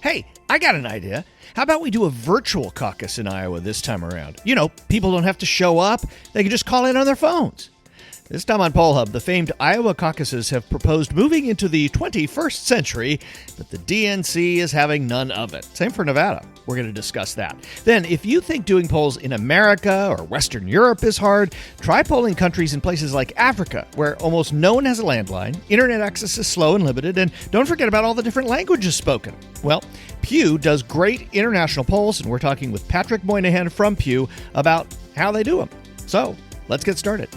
Hey, I got an idea. How about we do a virtual caucus in Iowa this time around? You know, people don't have to show up. They can just call in on their phones. This time on Poll Hub, the famed Iowa caucuses have proposed moving into the 21st century, but the DNC is having none of it. Same for Nevada. We're going to discuss that. Then, if you think doing polls in America or Western Europe is hard, try polling countries in places like Africa, where almost no one has a landline, internet access is slow and limited, and don't forget about all the different languages spoken. Well, Pew does great international polls, and we're talking with Patrick Moynihan from Pew about how they do them. So, let's get started.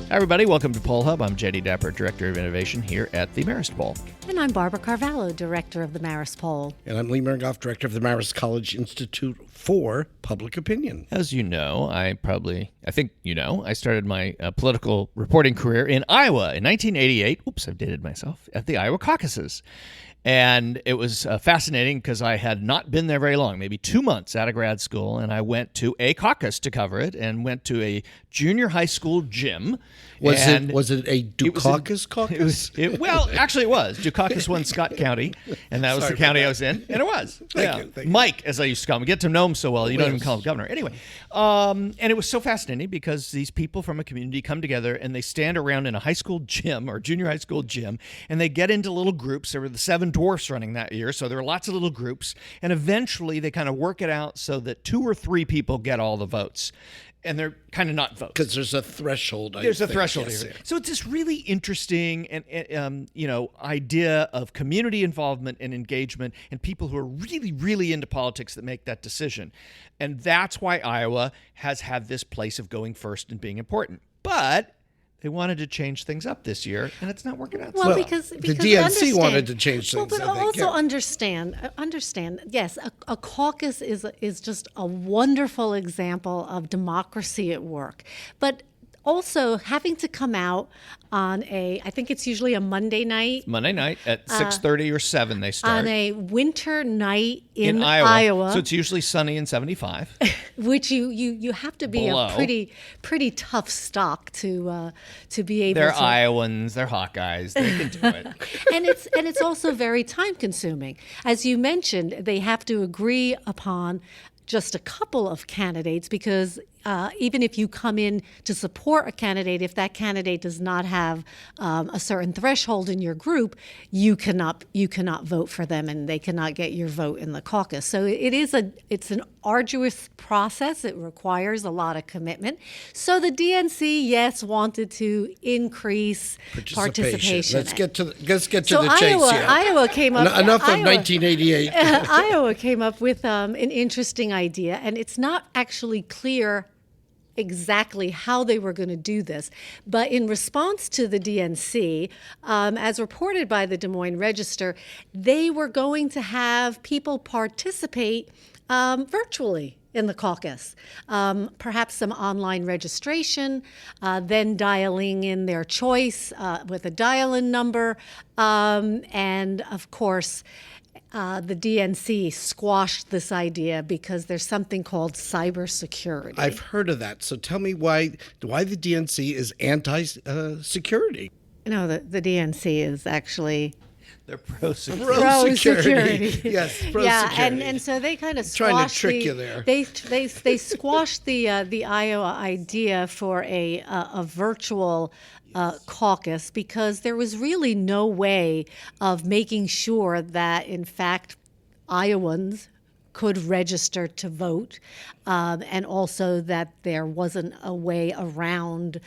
Hi, everybody. Welcome to Poll Hub. I'm JD Dapper, Director of Innovation here at the Marist Poll. And I'm Barbara Carvalho, Director of the Marist Poll. And I'm Lee Meringoff, Director of the Marist College Institute for Public Opinion. As you know, I started my political reporting career in Iowa in 1988. Oops, I've dated myself. At the Iowa caucuses. And it was fascinating because I had not been there very long, maybe 2 months out of grad school, and I went to a caucus to cover it and went to a junior high school gym. Was it a Dukakis caucus? Actually it was. Dukakis won Scott County, and that was the county I was in, and it was. Thank you. Mike, as I used to call him. Get to know him so well, you don't even call him governor. Anyway, and it was so fascinating because these people from a community come together and they stand around in a high school gym or junior high school gym, and they get into little groups. There were the 7 dwarfs running that year, so there were lots of little groups, and eventually they kind of work it out so that 2 or 3 people get all the votes. And they're kind of not votes. Because there's a threshold. There's a threshold here. So it's this really interesting and idea of community involvement and engagement and people who are really, really into politics that make that decision. And that's why Iowa has had this place of going first and being important. But they wanted to change things up this year, and it's not working out. Well, because the DNC wanted to change things. Well, but also understand. Yes, a caucus is just a wonderful example of democracy at work, but also having to come out on I think it's usually a Monday night. Monday night at 6:30 or 7 they start. On a winter night in Iowa. So it's usually sunny and 75. Which you have to be below. A pretty tough stock to be able They're to. Iowans, they're Hawkeyes, they can do it. and it's also very time consuming. As you mentioned, they have to agree upon just a couple of candidates because even if you come in to support a candidate, if that candidate does not have a certain threshold in your group, you cannot vote for them, and they cannot get your vote in the caucus. So it's an arduous process. It requires a lot of commitment. So the DNC, yes, wanted to increase participation. Let's get to the chase here. Iowa came up. Enough of 1988. Iowa came up with an interesting idea, and it's not actually clear exactly how they were going to do this. But in response to the DNC, as reported by the Des Moines Register, they were going to have people participate virtually in the caucus. Perhaps some online registration, then dialing in their choice with a dial-in number, and of course, the DNC squashed this idea because there's something called cybersecurity. I've heard of that. So tell me why the DNC is anti-security. No, the DNC is actually... They're pro-security. Pro-security. Yes, pro-security. Yeah, and so they kind of squashed trying to trick you there. They squashed the Iowa idea for a virtual caucus because there was really no way of making sure that, in fact, Iowans could register to vote, and also that there wasn't a way around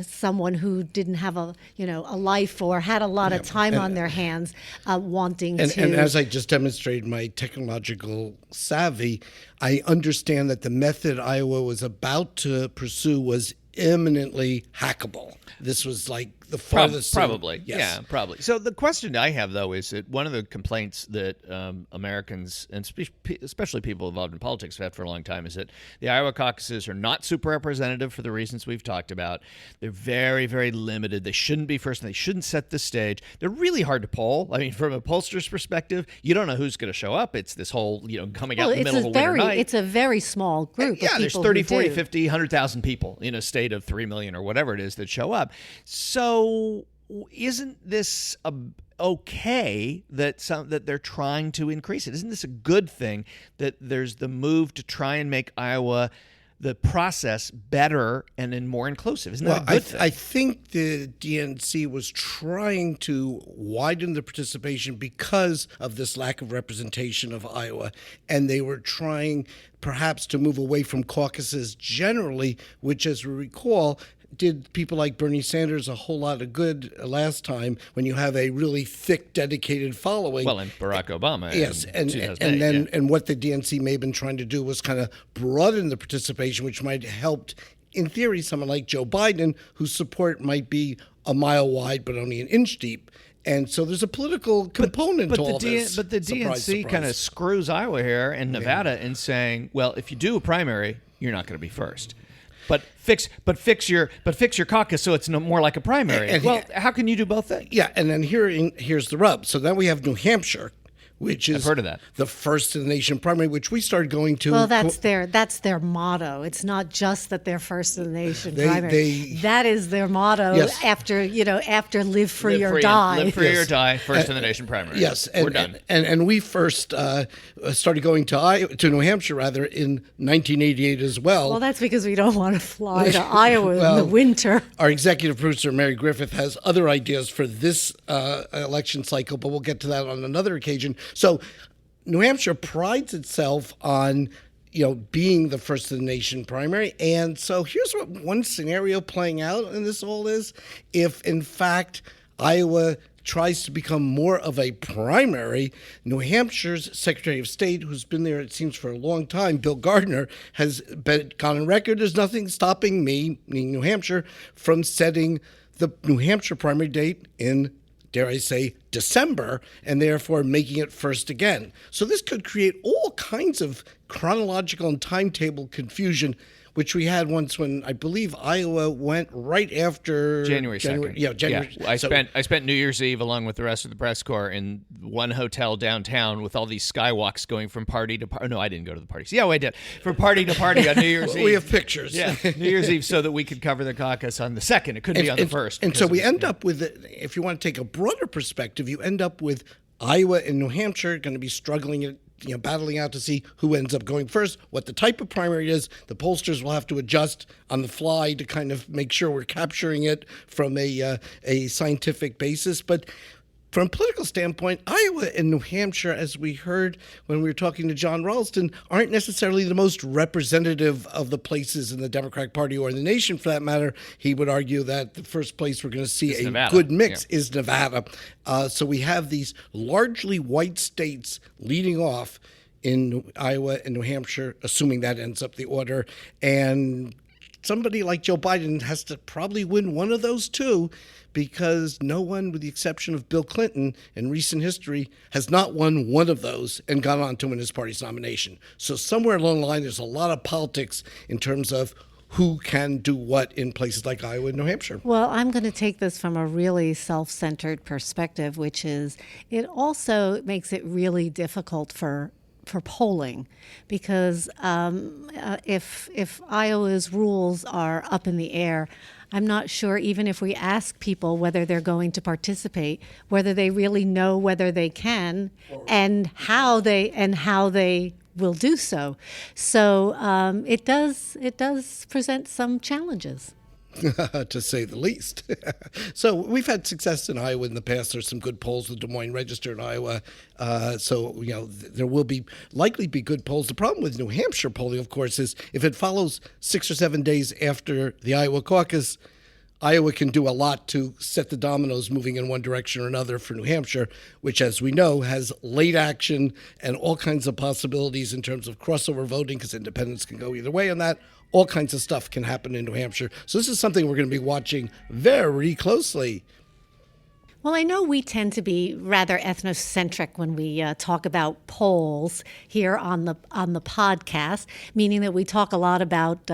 someone who didn't have a life or had a lot of time on their hands wanting to. And as I just demonstrated my technological savvy, I understand that the method Iowa was about to pursue was eminently hackable. This was like the farthest. Probably. Yes. Yeah, probably. So the question I have, though, is that one of the complaints that Americans, and especially people involved in politics, have had for a long time is that the Iowa caucuses are not super representative for the reasons we've talked about. They're very, very limited. They shouldn't be first, and they shouldn't set the stage. They're really hard to poll. I mean, from a pollster's perspective, you don't know who's going to show up. It's this whole, coming out in the middle of a winter night. It's a very small group of people. There's 30, 40, 50, 100,000 people in a state of 3 million or whatever it is that show up. So isn't this okay that they're trying to increase it? Isn't this a good thing that there's the move to try and make Iowa, the process, better and more inclusive? Isn't that a good thing? I think the DNC was trying to widen the participation because of this lack of representation of Iowa, and they were trying perhaps to move away from caucuses generally, which, as we recall, did people like Bernie Sanders a whole lot of good last time when you have a really thick, dedicated following. Well, and Barack Obama. Yes, and what the DNC may have been trying to do was kind of broaden the participation, which might have helped, in theory, someone like Joe Biden, whose support might be a mile wide but only an inch deep. And so there's a political component to all this. But the DNC kind of screws Iowa here and Nevada in saying, well, if you do a primary, you're not going to be first. But fix your caucus so it's more like a primary. How can you do both things? Yeah, and then here's the rub. So then we have New Hampshire, which is I've heard of that. The first in the nation primary, which we started going to. Well, that's their motto. It's not just that they're first in the nation primary. That is their motto. Yes. After live free or die. Live free or die. First in the nation primary. Yes, we're done. And we first started going to New Hampshire rather in 1988 as well. Well, that's because we don't want to fly to Iowa in the winter. Our executive producer Mary Griffith has other ideas for this election cycle, but we'll get to that on another occasion. So New Hampshire prides itself on, being the first in the nation primary. And so here's what one scenario playing out in this all is. If, in fact, Iowa tries to become more of a primary, New Hampshire's Secretary of State, who's been there, it seems, for a long time, Bill Gardner, has gone on record, there's nothing stopping me, meaning New Hampshire, from setting the New Hampshire primary date in, dare I say, December, and therefore making it first again. So this could create all kinds of chronological and timetable confusion, which we had once when I believe Iowa went right after January 2nd. January. Yeah. I spent New Year's Eve along with the rest of the press corps in one hotel downtown with all these skywalks going from party to party. No, I didn't go to the parties. Yeah, I did. From party to party on New Year's Eve. We have pictures. Yeah, New Year's Eve, so that we could cover the caucus on the 2nd. It couldn't be on the 1st. And so we end up with, if you want to take a broader perspective, you end up with Iowa and New Hampshire going to be struggling battling out to see who ends up going first, what the type of primary is. The pollsters will have to adjust on the fly to kind of make sure we're capturing it from a scientific basis. But from a political standpoint, Iowa and New Hampshire, as we heard when we were talking to John Ralston, aren't necessarily the most representative of the places in the Democratic Party or in the nation, for that matter. He would argue that the first place we're going to see Nevada. Good mix is Nevada. So we have these largely white states leading off in Iowa and New Hampshire, assuming that ends up the order. And somebody like Joe Biden has to probably win one of those two, because no one, with the exception of Bill Clinton in recent history, has not won one of those and gone on to win his party's nomination. So somewhere along the line, there's a lot of politics in terms of who can do what in places like Iowa and New Hampshire. Well, I'm going to take this from a really self-centered perspective, which is it also makes it really difficult for polling, because if Iowa's rules are up in the air, I'm not sure, even if we ask people whether they're going to participate, whether they really know whether they can and how they will do so. So it does present some challenges. To say the least. So we've had success in Iowa in the past. There's some good polls, the Des Moines Register in Iowa. So there will likely be good polls. The problem with New Hampshire polling, of course, is if it follows 6 or 7 days after the Iowa caucus, Iowa can do a lot to set the dominoes moving in one direction or another for New Hampshire, which, as we know, has late action and all kinds of possibilities in terms of crossover voting, because independents can go either way on that. All kinds of stuff can happen in New Hampshire. So this is something we're going to be watching very closely. Well, I know we tend to be rather ethnocentric when we talk about polls here on the podcast, meaning that we talk a lot about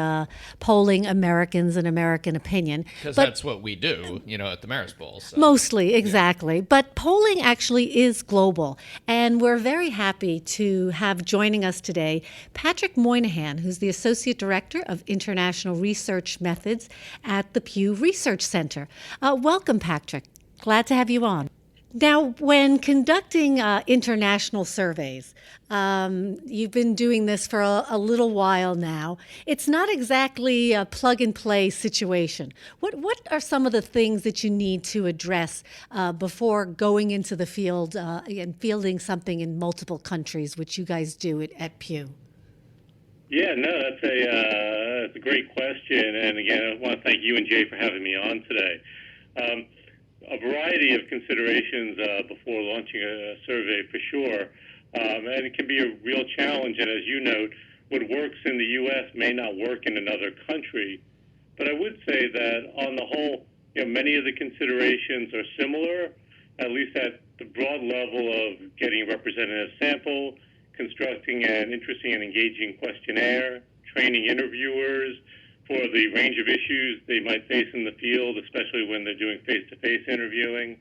polling Americans and American opinion. Because that's what we do, at the Marist polls. So. Mostly, exactly. Yeah. But polling actually is global. And we're very happy to have joining us today Patrick Moynihan, who's the Associate Director of International Research Methods at the Pew Research Center. Welcome, Patrick. Glad to have you on. Now, when conducting international surveys, you've been doing this for a little while now. It's not exactly a plug-and-play situation. What are some of the things that you need to address before going into the field and fielding something in multiple countries, which you guys do at Pew? Yeah, no, that's a great question. And again, I want to thank you and Jay for having me on today. A variety of considerations before launching a survey for sure. And it can be a real challenge. And as you note, what works in the U.S. may not work in another country. But I would say that on the whole, many of the considerations are similar, at least at the broad level of getting a representative sample, constructing an interesting and engaging questionnaire, training interviewers for the range of issues they might face in the field, especially when they're doing face-to-face interviewing,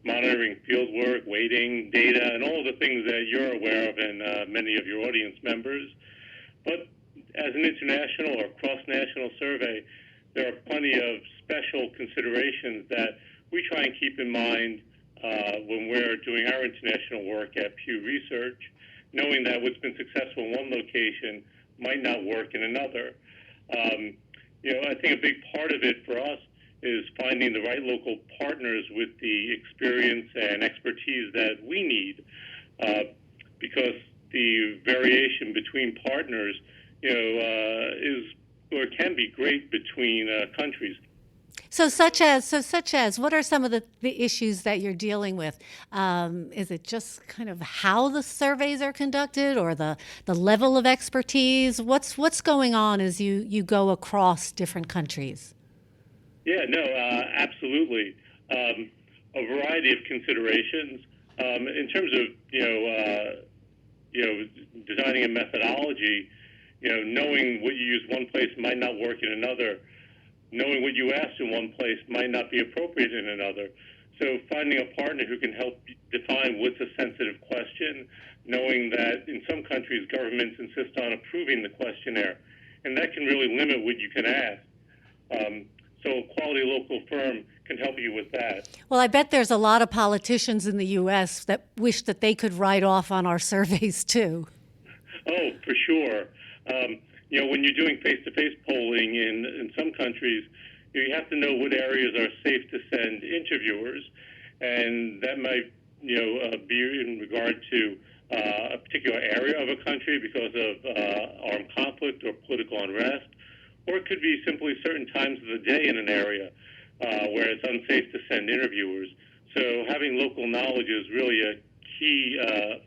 monitoring field work, weighting data, and all of the things that you're aware of and many of your audience members. But as an international or cross-national survey, there are plenty of special considerations that we try and keep in mind when we're doing our international work at Pew Research, knowing that what's been successful in one location might not work in another. I think a big part of it for us is finding the right local partners with the experience and expertise that we need, because the variation between partners, is or can be great between countries. So such as, what are some of the issues that you're dealing with? Is it just kind of how the surveys are conducted, or the level of expertise? What's going on as you go across different countries? Yeah, no, absolutely. A variety of considerations in terms of designing a methodology. Knowing what you use one place might not work in another. Knowing what you asked in one place might not be appropriate in another. So finding a partner who can help define what's a sensitive question, knowing that in some countries governments insist on approving the questionnaire, and that can really limit what you can ask. So a quality local firm can help you with that. Well, I bet there's a lot of politicians in the U.S. that wish that they could write off on our surveys too. Oh, for sure. When you're doing face-to-face polling in some countries, you have to know what areas are safe to send interviewers, and that might be in regard to a particular area of a country because of armed conflict or political unrest, or it could be simply certain times of the day in an area where it's unsafe to send interviewers. So having local knowledge is really a key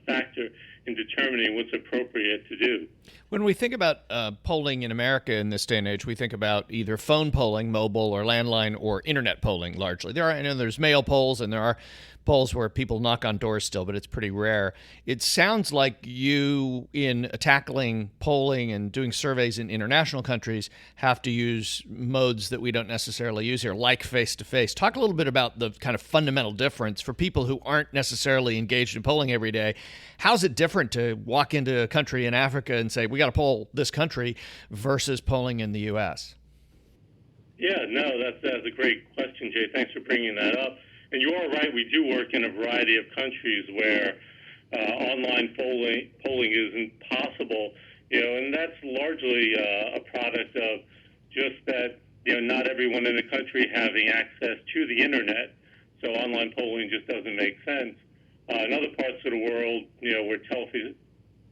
factor in determining what's appropriate to do. When we think about polling in America in this day and age, we think about either phone polling, mobile or landline, or internet polling largely. I know there's mail polls and there are polls where people knock on doors still, but it's pretty rare. It sounds like you, in tackling polling and doing surveys in international countries, have to use modes that we don't necessarily use here, like face-to-face. Talk a little bit about the kind of fundamental difference for people who aren't necessarily engaged in polling every day. How's it different to walk into a country in Africa and say, we got to poll this country versus polling in the U.S.? Yeah, no, that's a great question, Jay. Thanks for bringing that up. And you are right, we do work in a variety of countries where online polling isn't possible, and that's largely a product of just that, not everyone in the country having access to the internet, so online polling just doesn't make sense. In other parts of the world, where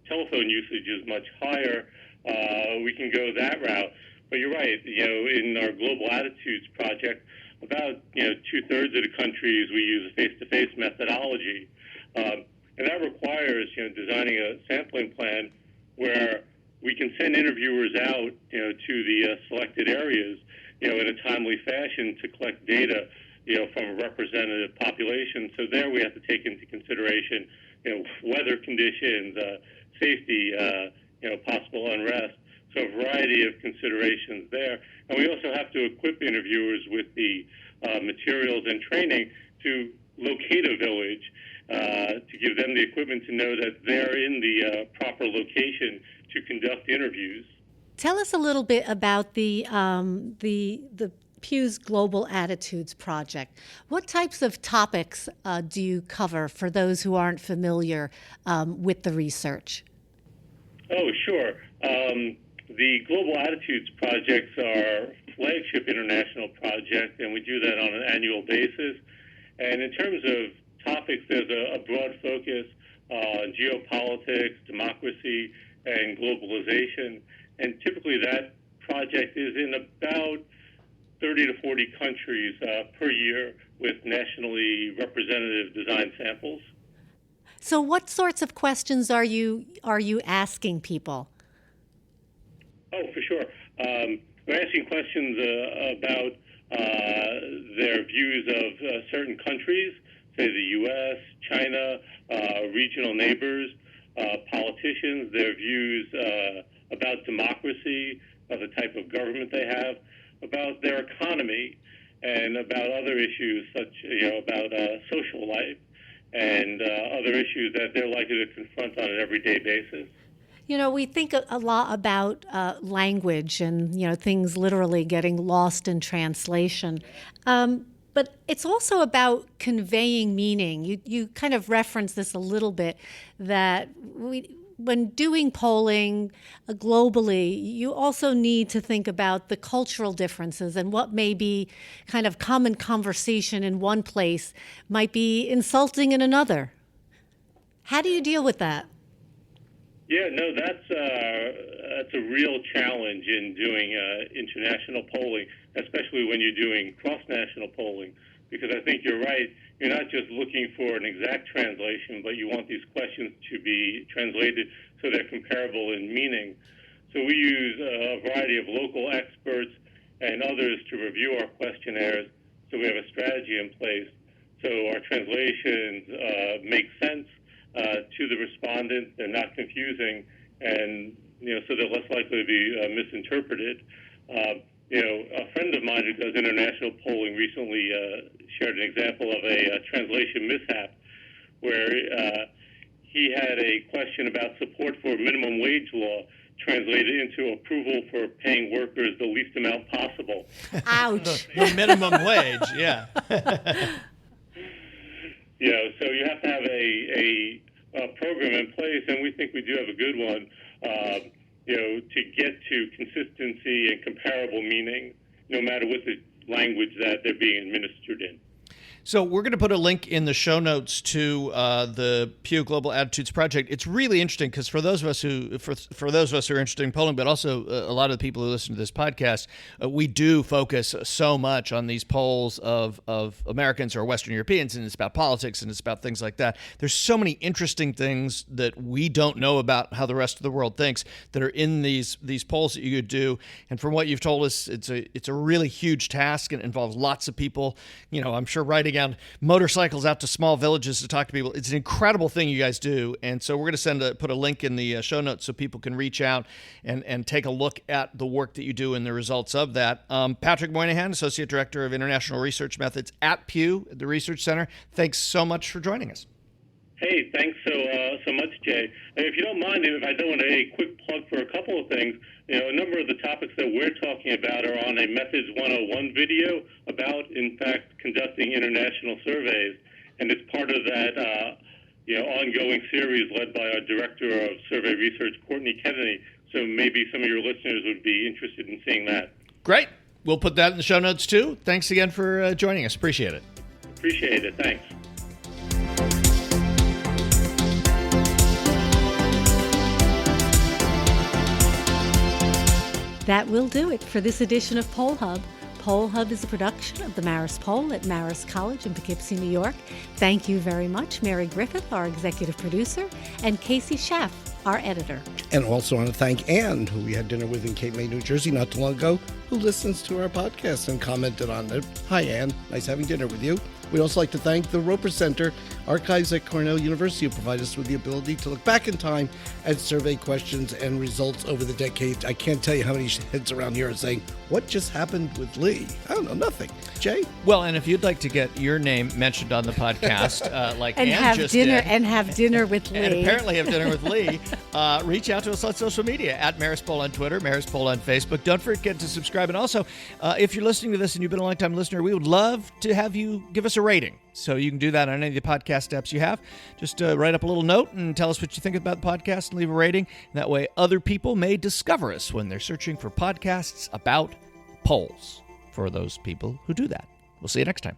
telephone usage is much higher, we can go that route. But you're right, in our Global Attitudes project, about 2/3 of the countries we use a face-to-face methodology, and that requires designing a sampling plan where we can send interviewers out to the selected areas in a timely fashion to collect data from a representative population. So there we have to take into consideration weather conditions, safety, possible unrest. So a variety of considerations there. And we also have to equip interviewers with the materials and training to locate a village, to give them the equipment to know that they're in the proper location to conduct interviews. Tell us a little bit about the Pew's Global Attitudes Project. What types of topics do you cover for those who aren't familiar with the research? Oh, sure. The Global Attitudes Projects are flagship international project, and we do that on an annual basis. And in terms of topics, there's a broad focus on geopolitics, democracy, and globalization. And typically that project is in about 30 to 40 countries per year with nationally representative design samples. So what sorts of questions are you asking people? Oh, for sure. We're asking questions about their views of certain countries, say the U.S., China, regional neighbors, politicians, their views about democracy, of the type of government they have, about their economy, and about other issues such, about social life and other issues that they're likely to confront on an everyday basis. We think a lot about language and, things literally getting lost in translation. But it's also about conveying meaning. You kind of referenced this a little bit, that when doing polling globally, you also need to think about the cultural differences and what may be kind of common conversation in one place might be insulting in another. How do you deal with that? Yeah, no, that's a real challenge in doing international polling, especially when you're doing cross-national polling, because I think you're right. You're not just looking for an exact translation, but you want these questions to be translated so they're comparable in meaning. So we use a variety of local experts and others to review our questionnaires, so we have a strategy in place so our translations make sense to the respondent. They're not confusing, and so they're less likely to be misinterpreted. A friend of mine who does international polling recently shared an example of a translation mishap where he had a question about support for minimum wage law translated into approval for paying workers the least amount possible. Ouch. The minimum wage, yeah. So you have to have a program in place, and we think we do have a good one, to get to consistency and comparable meaning, no matter what the language that they're being administered in. So we're going to put a link in the show notes to the Pew Global Attitudes Project. It's really interesting because for those of us who are interested in polling, but also a lot of the people who listen to this podcast, we do focus so much on these polls of Americans or Western Europeans, and it's about politics and it's about things like that. There's so many interesting things that we don't know about how the rest of the world thinks that are in these polls that you could do. And from what you've told us, it's a really huge task and it involves lots of people. I'm sure writing out motorcycles out to small villages to talk to people. It's an incredible thing you guys do. And so we're going to put a link in the show notes so people can reach out and take a look at the work that you do and the results of that. Patrick Moynihan, Associate Director of International Research Methods at Pew, the Research Center. Thanks so much for joining us. Hey, thanks so much, Jay. And if you don't mind, if I don't want a quick plug for a couple of things, a number of the topics that we're talking about are on a Methods 101 video about, in fact, conducting international surveys. And it's part of that, ongoing series led by our Director of Survey Research, Courtney Kennedy. So maybe some of your listeners would be interested in seeing that. Great. We'll put that in the show notes, too. Thanks again for joining us. Appreciate it. Appreciate it. Thanks. That will do it for this edition of Poll Hub. Poll Hub is a production of the Marist Poll at Marist College in Poughkeepsie, New York. Thank you very much, Mary Griffith, our executive producer, and Casey Schaff, our editor. And also want to thank Ann, who we had dinner with in Cape May, New Jersey not too long ago, who listens to our podcast and commented on it. Hi, Ann. Nice having dinner with you. We'd also like to thank the Roper Center, archives at Cornell University, who provide us with the ability to look back in time at survey questions and results over the decades. I can't tell you how many heads around here are saying, what just happened with Lee? I don't know, nothing. Jay? Well, and if you'd like to get your name mentioned on the podcast, like and Ann have just dinner did, and have dinner with Lee. and apparently have dinner with Lee, reach out to us on social media at Marispol on Twitter, Marispol on Facebook. Don't forget to subscribe. And also, if you're listening to this and you've been a long-time listener, we would love to have you give us a rating. So you can do that on any of the podcast apps you have. Just write up a little note and tell us what you think about the podcast and leave a rating. That way other people may discover us when they're searching for podcasts about polls, for those people who do that. We'll see you next time.